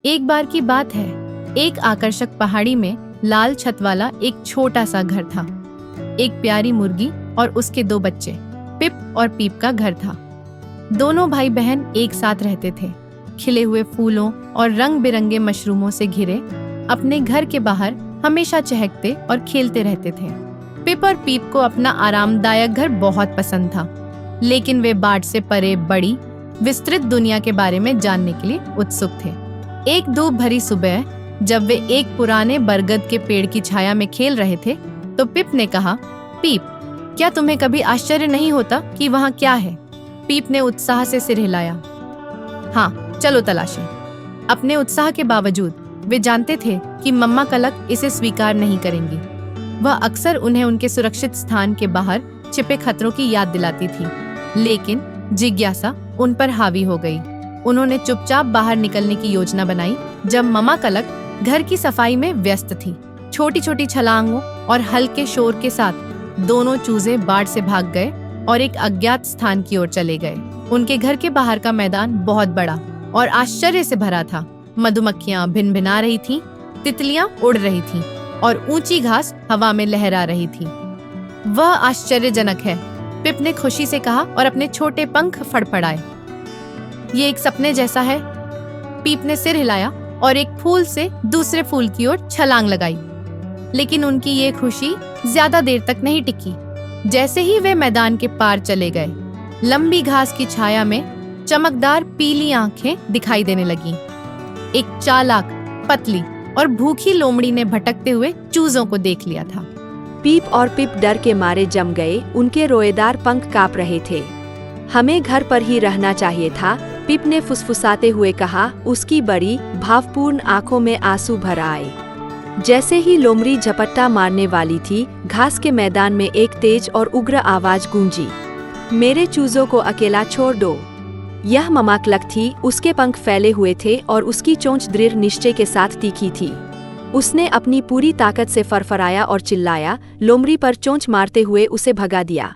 एक बार की बात है, एक आकर्षक पहाड़ी में लाल छत वाला एक छोटा सा घर था। एक प्यारी मुर्गी और उसके 2 बच्चे, पिप और पीप का घर था। दोनों भाई बहन एक साथ रहते थे। खिले हुए फूलों और रंग बिरंगे मशरूमों से घिरे अपने घर के बाहर हमेशा चहकते और खेलते रहते थे। पिप और पीप को अपना आरामदायक घर बहुत पसंद था, लेकिन वे बाढ़ से परे बड़ी विस्तृत दुनिया के बारे में जानने के लिए उत्सुक थे। एक धूप भरी सुबह जब वे एक पुराने बरगद के पेड़ की छाया में खेल रहे थे, तो पिप ने कहा, पीप, क्या तुम्हें कभी आश्चर्य नहीं होता कि वहाँ क्या है? पीप ने उत्साह से सिर हिलाया। हाँ, चलो तलाशें। अपने उत्साह के बावजूद वे जानते थे कि मम्मा कलक इसे स्वीकार नहीं करेंगी। वह अक्सर उन्हें उनके सुरक्षित स्थान के बाहर छिपे खतरों की याद दिलाती थी, लेकिन जिज्ञासा उन पर हावी हो गई। उन्होंने चुपचाप बाहर निकलने की योजना बनाई जब मम्मा कलक घर की सफाई में व्यस्त थी। छोटी छोटी छलांगों और हल्के शोर के साथ दोनों चूजे बाढ़ से भाग गए और एक अज्ञात स्थान की ओर चले गए। उनके घर के बाहर का मैदान बहुत बड़ा और आश्चर्य से भरा था। मधुमक्खियां भिनभिना रही थीं, तितलियां उड़ रही थीं और ऊंची घास हवा में लहरा रही थी। वह आश्चर्यजनक है, पिप ने खुशी से कहा और अपने छोटे पंख फड़फड़ाए। ये एक सपने जैसा है। पीप ने सिर हिलाया और एक फूल से दूसरे फूल की ओर छलांग लगाई। लेकिन उनकी ये खुशी ज्यादा देर तक नहीं टिकी। जैसे ही वे मैदान के पार चले गए, लंबी घास की छाया में चमकदार पीली आंखें दिखाई देने लगीं। एक चालाक, पतली और भूखी लोमड़ी ने भटकते हुए चूजों को देख लिया था। पीप और पिप डर के मारे जम गए। उनके रोएदार पंख कांप रहे थे। हमें घर पर ही रहना चाहिए था, पिप ने फुसफुसाते हुए कहा। उसकी बड़ी भावपूर्ण आंखों में आंसू भर आए। जैसे ही लोमड़ी झपट्टा मारने वाली थी, घास के मैदान में एक तेज और उग्र आवाज गूंजी, मेरे चूजों को अकेला छोड़ दो। यह मम्मा कलक थी। उसके पंख फैले हुए थे और उसकी चोंच दृढ़ निश्चय के साथ तीखी थी। उसने अपनी पूरी ताकत से फरफराया और चिल्लाया, लोमड़ी पर चोंच मारते हुए उसे भगा दिया।